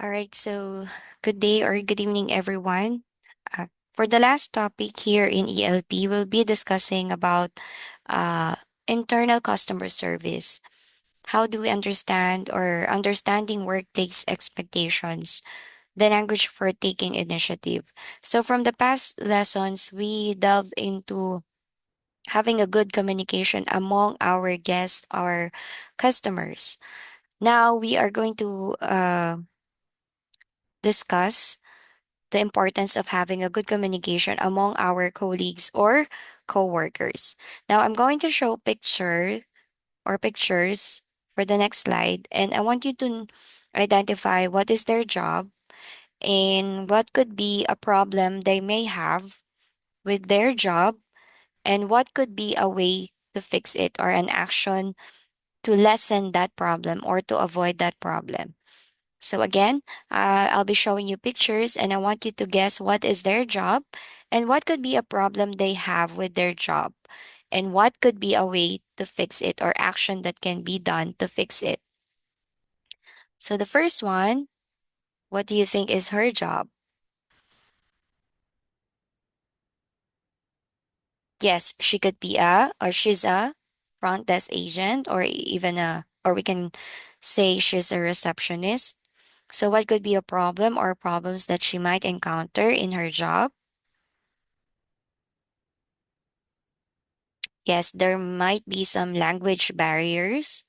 All right, so good day or good evening, everyone. For the last topic here in ELP, we'll be discussing about uh, internal customer service. How do we understand or understanding workplace expectations, the language for taking initiative? So, from the past lessons, we delve into having a good communication among our guests, our customers. Now, we are going to discuss the importance of having a good communication among our colleagues or coworkers. Now I'm going to show pictures for the next slide, and I want you to identify what is their job and what could be a problem they may have with their job and what could be a way to fix it or an action to lessen that problem or to avoid that problem. So again, I'll be showing you pictures and I want you to guess what is their job and what could be a problem they have with their job and what could be a way to fix it or action that can be done to fix it. So the first one, what do you think is her job? Yes, she could be she's a front desk agent or even or we can say she's a receptionist. So what could be a problem or problems that she might encounter in her job? Yes, there might be some language barriers.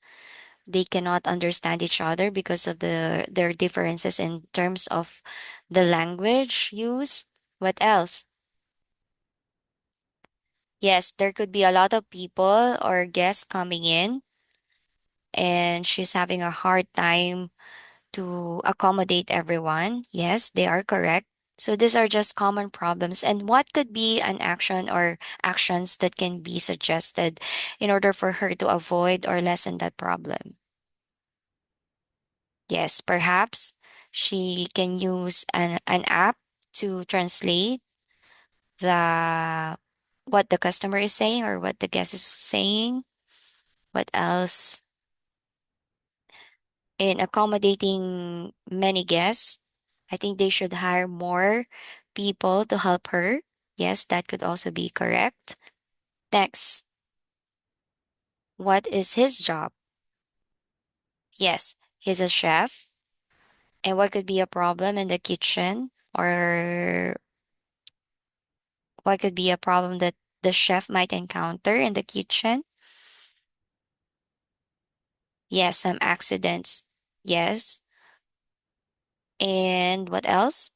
They cannot understand each other because of their differences in terms of the language use. What else? Yes, there could be a lot of people or guests coming in and she's having a hard time to accommodate everyone. Yes, they are correct. So these are just common problems. And what could be an action or actions that can be suggested in order for her to avoid or lessen that problem? Yes, perhaps she can use an app to translate the what the customer is saying or what the guest is saying. What else? In accommodating many guests, I think they should hire more people to help her. Yes, that could also be correct. Next, what is his job? Yes, he's a chef. And what could be a problem in the kitchen? Or what could be a problem that the chef might encounter in the kitchen? Yes, some accidents. Yes. And what else?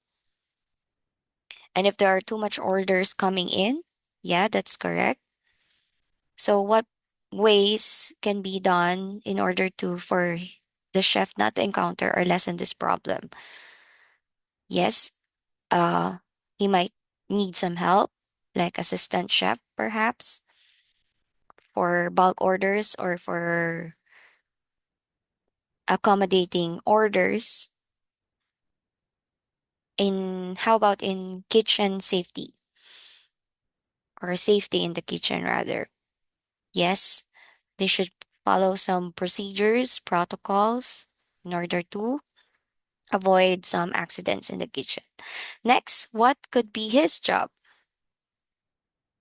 And if there are too much orders coming in, yeah, that's correct. So what ways can be done in order to for the chef not to encounter or lessen this problem? Yes, uh he might need some help, like assistant chef perhaps, for bulk orders or for accommodating orders. In how about in kitchen safety or safety in the kitchen rather? Yes, they should follow some procedures, protocols in order to avoid some accidents in the kitchen. Next, what could be his job?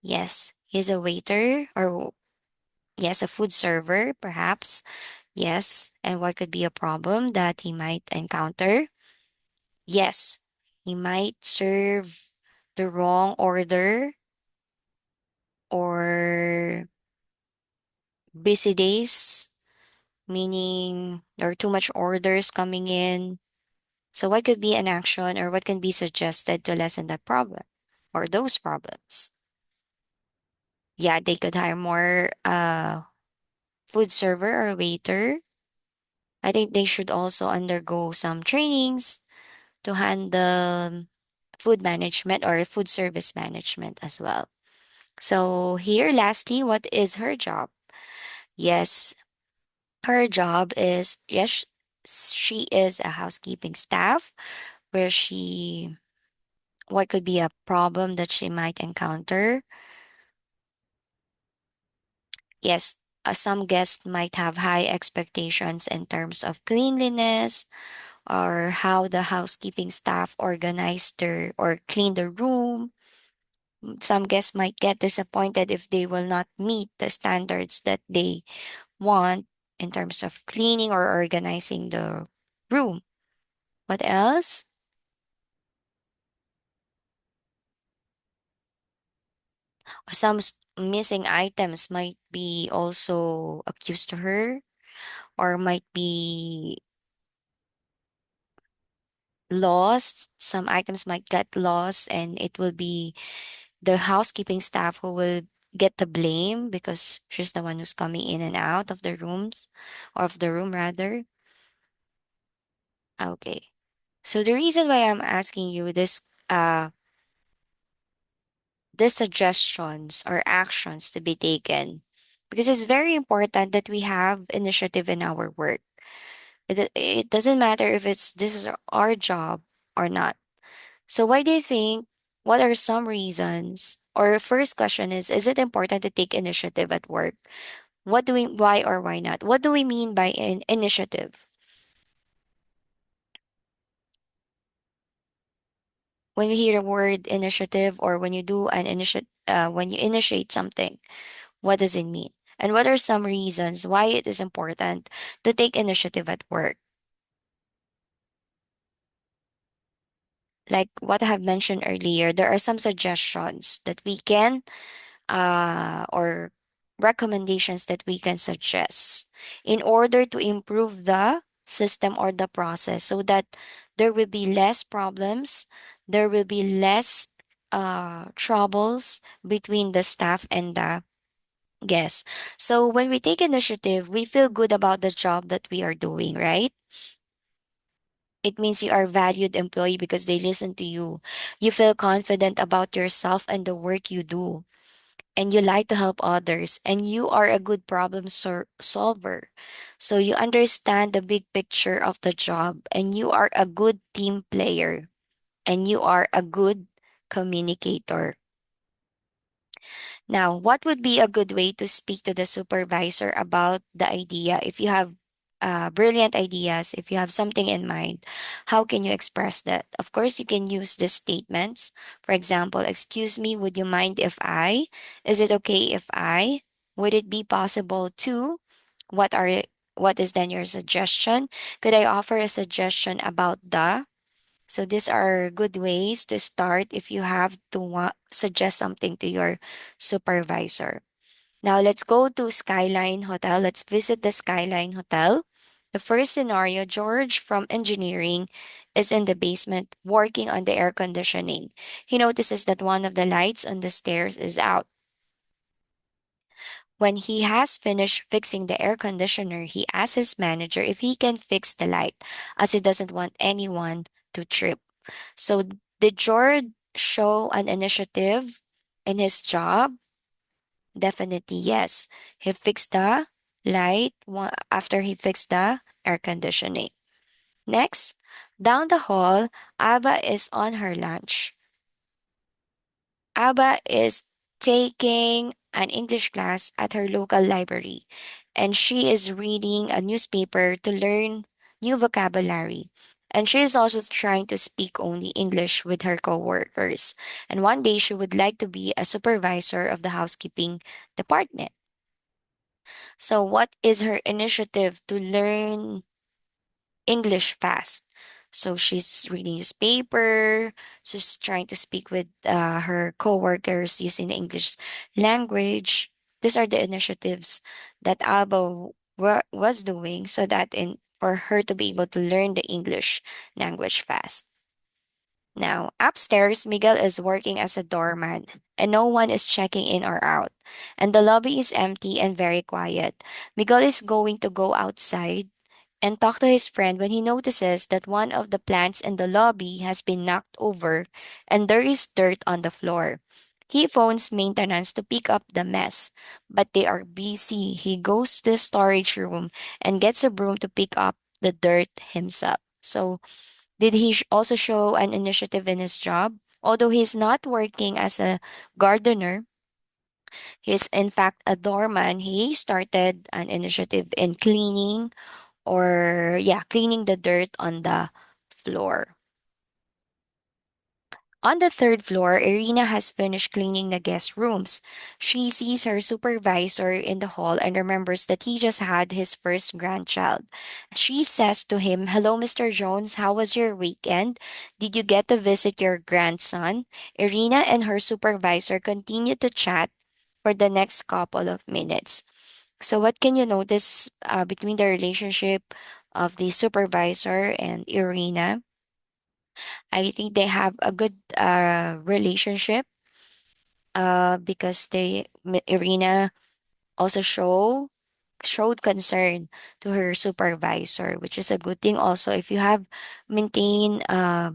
Yes, he's a waiter or yes, a food server perhaps. Yes, and what could be a problem that he might encounter? Yes, he might serve the wrong order or busy days, meaning there are too much orders coming in. So, what could be an action or what can be suggested to lessen that problem or those problems? Yeah, they could hire more food server or waiter. I think they should also undergo some trainings to handle food management or food service management as well. So, here, lastly, what is her job? Yes, her job is, yes, she is a housekeeping staff where what could be a problem that she might encounter? Yes, some guests might have high expectations in terms of cleanliness or how the housekeeping staff organize their or clean the room. Some guests might get disappointed if they will not meet the standards that they want in terms of cleaning or organizing the room. What else? Some missing items might be also accused to her, or might be lost. Some items might get lost, and it will be the housekeeping staff who will get the blame because she's the one who's coming in and out of the rooms, or of the room rather. Okay. So the reason why I'm asking you these suggestions or actions to be taken, because it's very important that we have initiative in our work. It doesn't matter if it's this is our job or not. So why do you think, what are some reasons? Or first question is it important to take initiative at work? What do we, why or why not? What do we mean by initiative? When we hear the word initiative, or when you do an when you initiate something, what does it mean? And what are some reasons why it is important to take initiative at work? Like what I have mentioned earlier, there are some suggestions that we can or recommendations that we can suggest in order to improve the system or the process, so that there will be less problems, there will be less troubles between the staff and the guests. So when we take initiative, we feel good about the job that we are doing, right? It means you are a valued employee because they listen to you. You feel confident about yourself and the work you do, and you like to help others, and you are a good problem solver. So you understand the big picture of the job, and you are a good team player, and you are a good communicator. Now, what would be a good way to speak to the supervisor about the idea? If you have brilliant ideas, if you have something in mind, how can you express that? Of course, you can use the statements. For example, excuse me, would you mind if I? Is it okay if I? Would it be possible to? What are what is then your suggestion? Could I offer a suggestion about the? So these are good ways to start if you have to suggest something to your supervisor. Now let's go to Skyline Hotel. Let's visit the Skyline Hotel. The first scenario, George from engineering is in the basement working on the air conditioning. He notices that one of the lights on the stairs is out. When he has finished fixing the air conditioner, he asks his manager if he can fix the light, as he doesn't want anyone to trip. So did George show an initiative in his job? Definitely yes. He fixed the light after he fixed the air conditioning. Next, down the hall, Abba is on her lunch. Abba is taking an English class at her local library, and she is reading a newspaper to learn new vocabulary. And she is also trying to speak only English with her coworkers. And one day she would like to be a supervisor of the housekeeping department. So, what is her initiative to learn English fast? So she's reading newspaper. She's trying to speak with her coworkers using the English language. These are the initiatives that Alba was doing, so that in for her to be able to learn the English language fast. Now, upstairs, Miguel is working as a doorman, and no one is checking in or out. And the lobby is empty and very quiet. Miguel is going to go outside and talk to his friend when he notices that one of the plants in the lobby has been knocked over and there is dirt on the floor. He phones maintenance to pick up the mess, but they are busy. He goes to the storage room and gets a broom to pick up the dirt himself. So, did he also show an initiative in his job? Although he's not working as a gardener, he's in fact a doorman. He started an initiative in cleaning or yeah, cleaning the dirt on the floor. On the third floor, Irina has finished cleaning the guest rooms. She sees her supervisor in the hall and remembers that he just had his first grandchild. She says to him, "Hello, Mr. Jones, how was your weekend? Did you get to visit your grandson?" Irina and her supervisor continue to chat for the next couple of minutes. So, what can you notice between the relationship of the supervisor and Irina? I think they have a good relationship because Irina also showed concern to her supervisor, which is a good thing. Also, if you have maintained a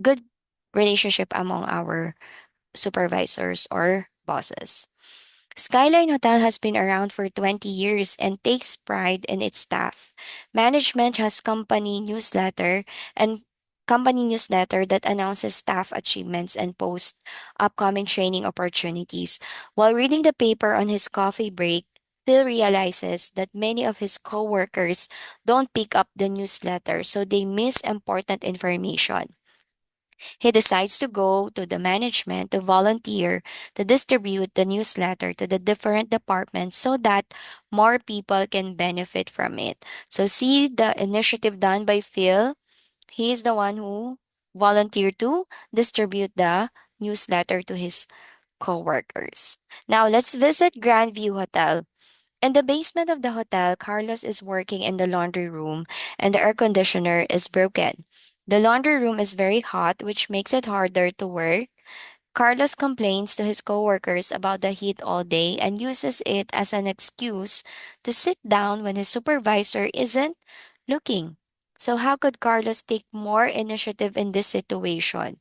good relationship among our supervisors or bosses. Skyline Hotel has been around for 20 years and takes pride in its staff. Management has and company newsletter that announces staff achievements and posts upcoming training opportunities. While reading the paper on his coffee break, Phil realizes that many of his coworkers don't pick up the newsletter, so they miss important information. He decides to go to the management to volunteer to distribute the newsletter to the different departments so that more people can benefit from it. So, see the initiative done by Phil. He is the one who volunteered to distribute the newsletter to his coworkers. Now, let's visit Grandview Hotel. In the basement of the hotel, Carlos is working in the laundry room and the air conditioner is broken. The laundry room is very hot, which makes it harder to work. Carlos complains to his coworkers about the heat all day and uses it as an excuse to sit down when his supervisor isn't looking. So how could Carlos take more initiative in this situation?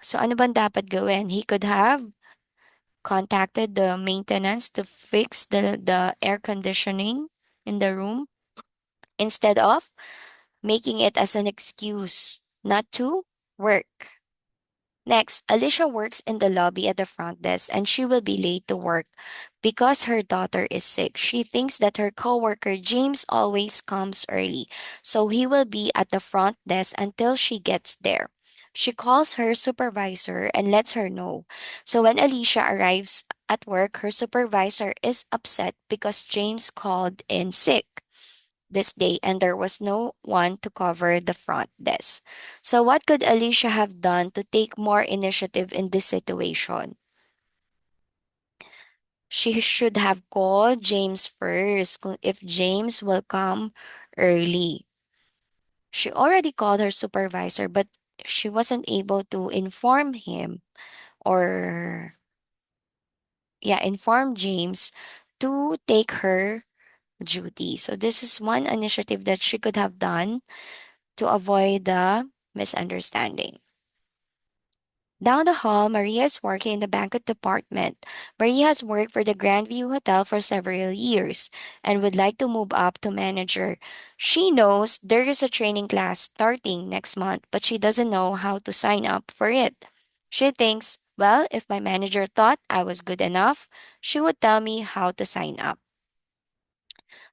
So ano bang dapat gawin? He could have contacted the maintenance to fix the air conditioning in the room instead of making it as an excuse not to work. Next, Alicia works in the lobby at the front desk and she will be late to work because her daughter is sick. She thinks that her coworker James always comes early, so he will be at the front desk until she gets there. She calls her supervisor and lets her know. So when Alicia arrives at work, her supervisor is upset because James called in sick this day and there was no one to cover the front desk. So, what could Alicia have done to take more initiative in this situation? She should have called James first if James will come early. She already called her supervisor, but she wasn't able to inform him or, yeah, inform James to take her duty. So, this is one initiative that she could have done to avoid the misunderstanding. Down the hall, Maria is working in the banquet department. Maria has worked for the Grandview Hotel for several years and would like to move up to manager. She knows there is a training class starting next month, but she doesn't know how to sign up for it. She thinks, well, if my manager thought I was good enough, she would tell me how to sign up.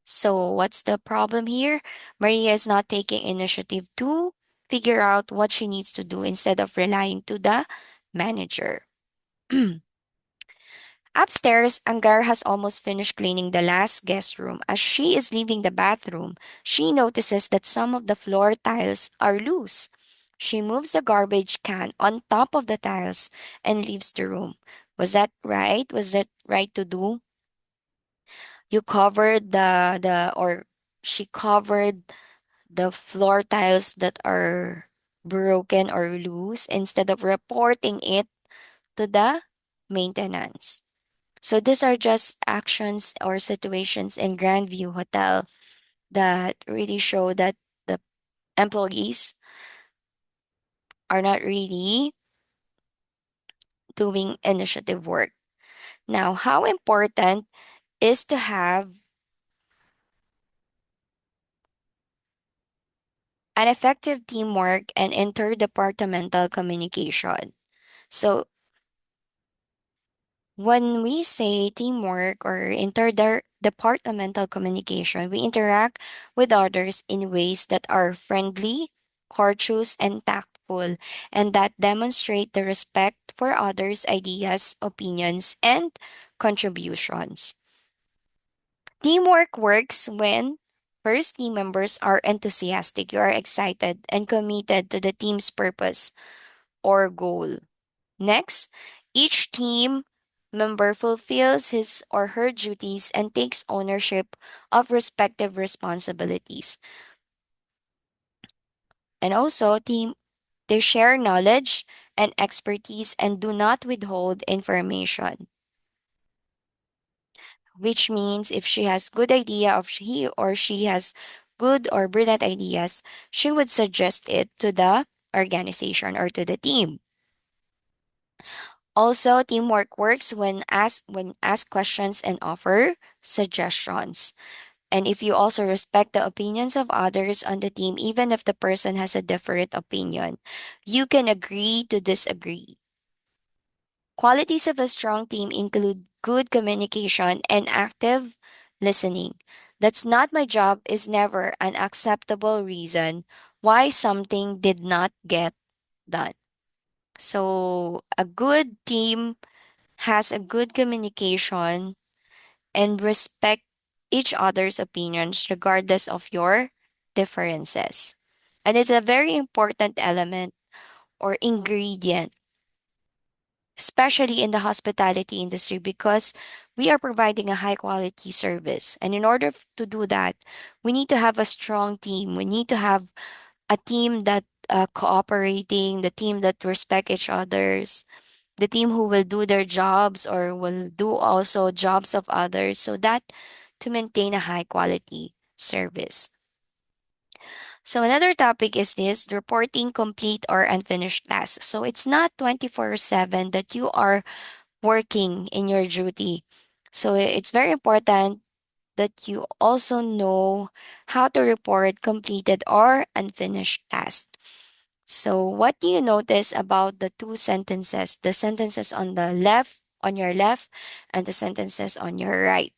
So, what's the problem here? Maria is not taking initiative to figure out what she needs to do instead of relying to the manager. Upstairs, Angar has almost finished cleaning the last guest room. As she is leaving the bathroom, she notices that some of the floor tiles are loose. She moves the garbage can on top of the tiles and leaves the room. Was that right? Was that right to do? You covered the or she covered the floor tiles that are broken or loose instead of reporting it to the maintenance. So these are just actions or situations in Grandview Hotel that really show that the employees are not really doing initiative work. Now, how important is to have an effective teamwork and interdepartmental communication? So when we say teamwork or departmental communication, we interact with others in ways that are friendly, courteous, and tactful, and that demonstrate the respect for others' ideas, opinions, and contributions. Teamwork works when first team members are enthusiastic, you are excited and committed to the team's purpose or goal. Next, each team member fulfills his or her duties and takes ownership of respective responsibilities. And also, team they share knowledge and expertise and do not withhold information, which means if she has good idea of he or she has good or brilliant ideas, she would suggest it to the organization or to the team. Also, teamwork works when ask questions and offer suggestions. And if you also respect the opinions of others on the team, even if the person has a different opinion, you can agree to disagree. Qualities of a strong team include good communication and active listening. That's not my job is never an acceptable reason why something did not get done. So, a good team has a good communication and respect each other's opinions regardless of your differences. And it's a very important element or ingredient, especially in the hospitality industry, because we are providing a high quality service. And in order to do that, we need to have a strong team. We need to have a team that cooperating, the team that respect each others, the team who will do their jobs or will do also jobs of others so that to maintain a high quality service. So another topic is this reporting complete or unfinished tasks. So it's not 24/7 that you are working in your duty. So it's very important that you also know how to report completed or unfinished tasks. So, what do you notice about the two sentences? The sentences on the left, on your left, and the sentences on your right.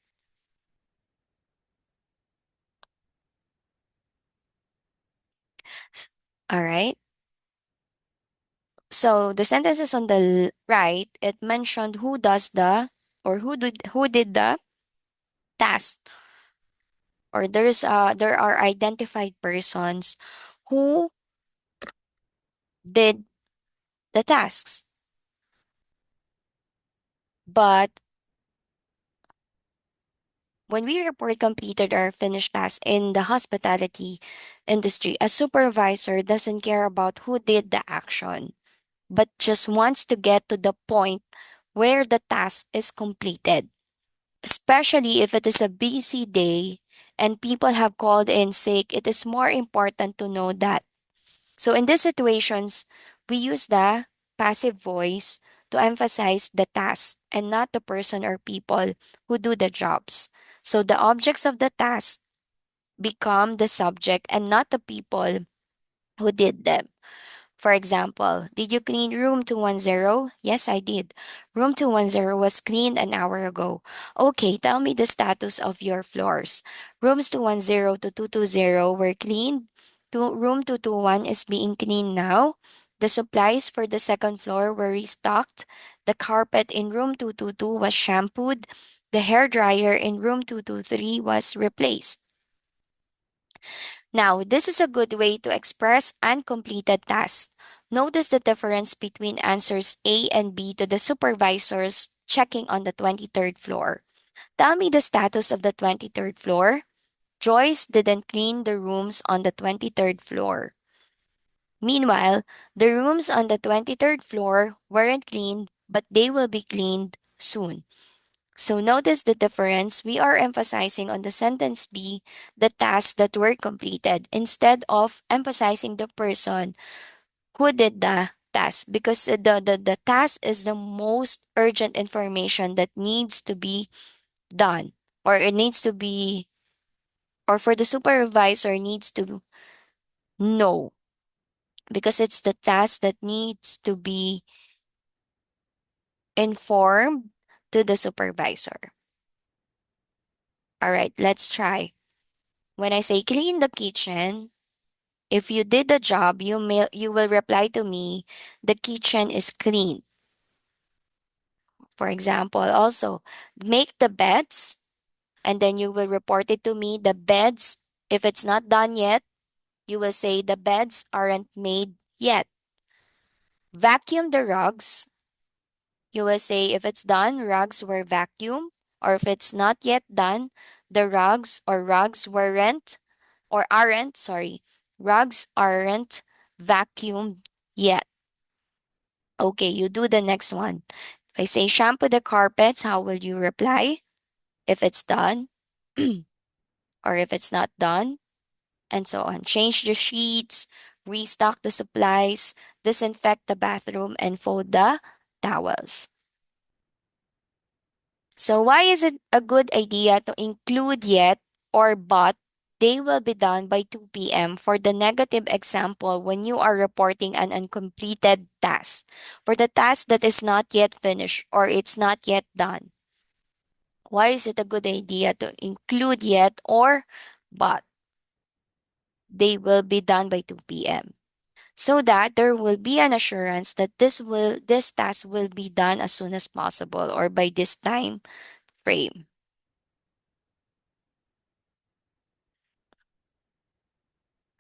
S- All right. So, the sentences on the right, it mentioned who does the or who did the task, or there are identified persons who did the tasks. But when we report completed or finished tasks in the hospitality industry, a supervisor doesn't care about who did the action, but just wants to get to the point where the task is completed, especially if it is a busy day and people have called in sick. It is more important to know that. So, in these situations, we use the passive voice to emphasize the task and not the person or people who do the jobs. So, the objects of the task become the subject and not the people who did them. For example, did you clean room 210? Yes, I did. Room 210 was cleaned an hour ago. Okay, tell me the status of your floors. Rooms 210 to 220 were cleaned. Room 221 is being cleaned now. The supplies for the second floor were restocked. The carpet in room 222 was shampooed. The hair dryer in room 223 was replaced. Now, this is a good way to express uncompleted tasks. Notice the difference between answers A and B to the supervisors checking on the 23rd floor. Tell me the status of the 23rd floor. Joyce didn't clean the rooms on the 23rd floor. Meanwhile, the rooms on the 23rd floor weren't cleaned, but they will be cleaned soon. So notice the difference. We are emphasizing on the sentence B the tasks that were completed instead of emphasizing the person who did the task, because the task is the most urgent information that needs to be done, or it needs to be, or for the supervisor needs to know, because it's the task that needs to be informed to the supervisor. All right, let's try. When I say clean the kitchen, if you did the job, you will reply to me, the kitchen is clean. For example, also, make the beds, and then you will report it to me, the beds, if it's not done yet, you will say the beds aren't made yet. Vacuum the rugs, you will say if it's done, rugs were vacuumed, or if it's not yet done, the rugs weren't or aren't, sorry, rugs aren't vacuumed yet. Okay, you do the next one. If I say shampoo the carpets, how will you reply? If it's done, or if it's not done, and so on. Change the sheets, restock the supplies, disinfect the bathroom, and fold the towels. So, why is it a good idea to include yet or but? They will be done by 2 p.m. for the negative example when you are reporting an uncompleted task. For the task that is not yet finished or it's not yet done, why is it a good idea to include yet or but? They will be done by 2 p.m. so that there will be an assurance that this task will be done as soon as possible or by this time frame.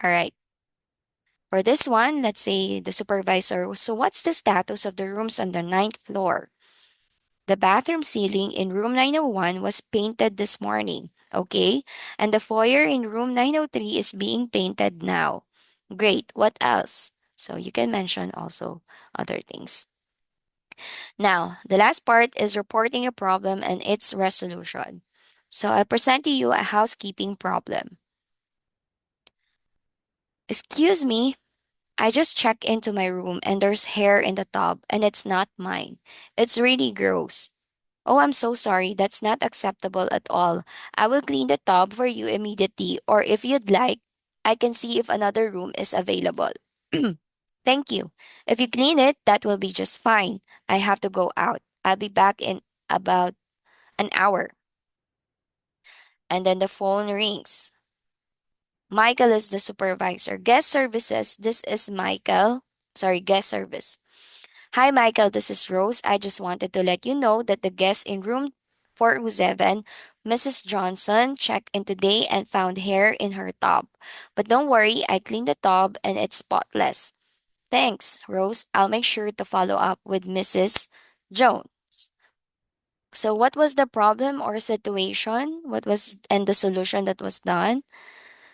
All right. For this one, let's say the supervisor. So, what's the status of the rooms on the ninth floor? The bathroom ceiling in room 901 was painted this morning. Okay. And the foyer in room 903 is being painted now. Great. What else? So, you can mention also other things. Now, the last part is reporting a problem and its resolution. So, I'll present to you a housekeeping problem. Excuse me, I just checked into my room and there's hair in the tub and it's not mine. It's really gross. Oh, I'm so sorry. That's not acceptable at all. I will clean the tub for you immediately, or if you'd like, I can see if another room is available. Thank you. If you clean it, that will be just fine. I have to go out. I'll be back in about an hour. And then the phone rings. Michael is the supervisor. Guest services, this is Michael. Sorry, guest service. Hi, Michael. This is Rose. I just wanted to let you know that the guest in room 407, Mrs. Johnson, checked in today and found hair in her tub. But don't worry, I cleaned the tub and it's spotless. Thanks, Rose. I'll make sure to follow up with Mrs. Jones. So, what was the problem or situation? What was and the solution that was done?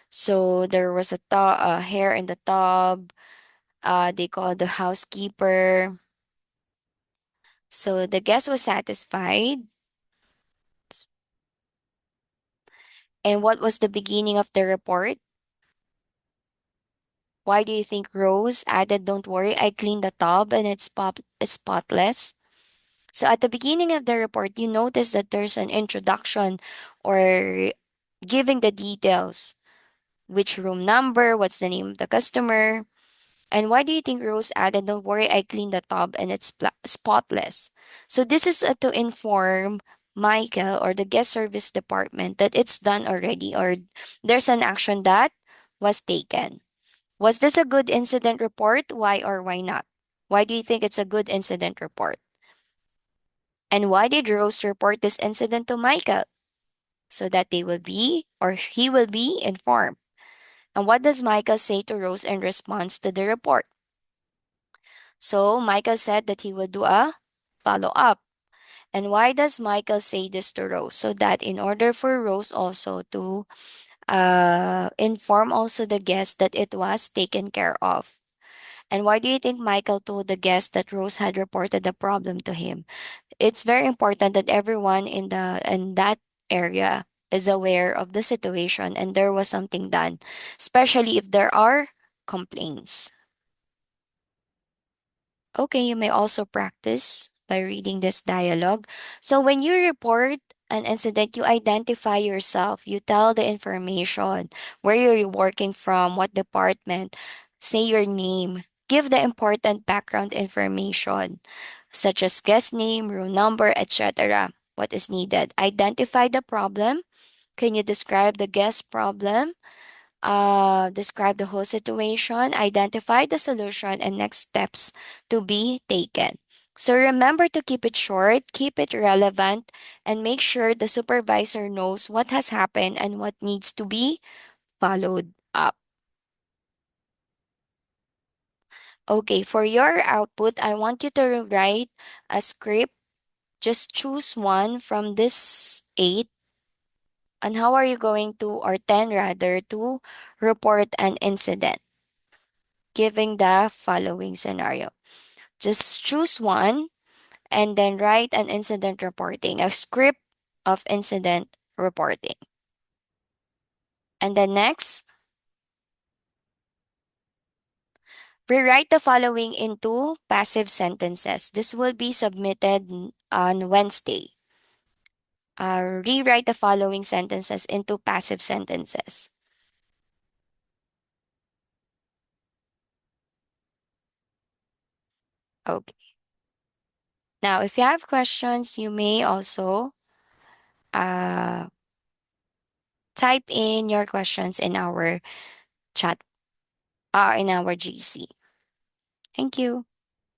So, there was a hair in the tub. They called the housekeeper. So the guest was satisfied. And what was the beginning of the report? Why do you think Rose added, don't worry, I cleaned the tub and it's spotless? So at the beginning of the report, you notice that there's an introduction or giving the details, which room number, what's the name of the customer, and why do you think Rose added, don't worry, I cleaned the tub and it's spotless? So this is to inform Michael or the guest service department that it's done already or there's an action that was taken. Was this a good incident report? Why or why not? Why do you think it's a good incident report? And why did Rose report this incident to Michael? So that they will be or he will be informed. And what does Michael say to Rose in response to the report? So Michael said that he would do a follow up. And why does Michael say this to Rose? So that in order for Rose also to inform also the guest that it was taken care of. And why do you think Michael told the guest that Rose had reported the problem to him? It's very important that everyone in that area is aware of the situation and there was something done, especially if there are complaints. Okay, you may also practice by reading this dialogue. So when you report an incident, you identify yourself, you tell the information, where you're working from, what department, say your name, give the important background information, such as guest name, room number, etc. What is needed. Identify the problem, Can you describe the guest problem? Describe the whole situation, identify the solution, and next steps to be taken. So remember to keep it short, keep it relevant, and make sure the supervisor knows what has happened and what needs to be followed up. Okay, for your output, I want you to write a script. Just choose one from this eight. And how are you going to, or 10 rather, to report an incident, giving the following scenario? Just choose one and then write an incident reporting, a script of incident reporting. And then next, rewrite the following into passive sentences. This will be submitted on Wednesday. Rewrite the following sentences into passive sentences. Okay. Now, if you have questions, you may also uh, type in your questions in our chat, in our GC. Thank you.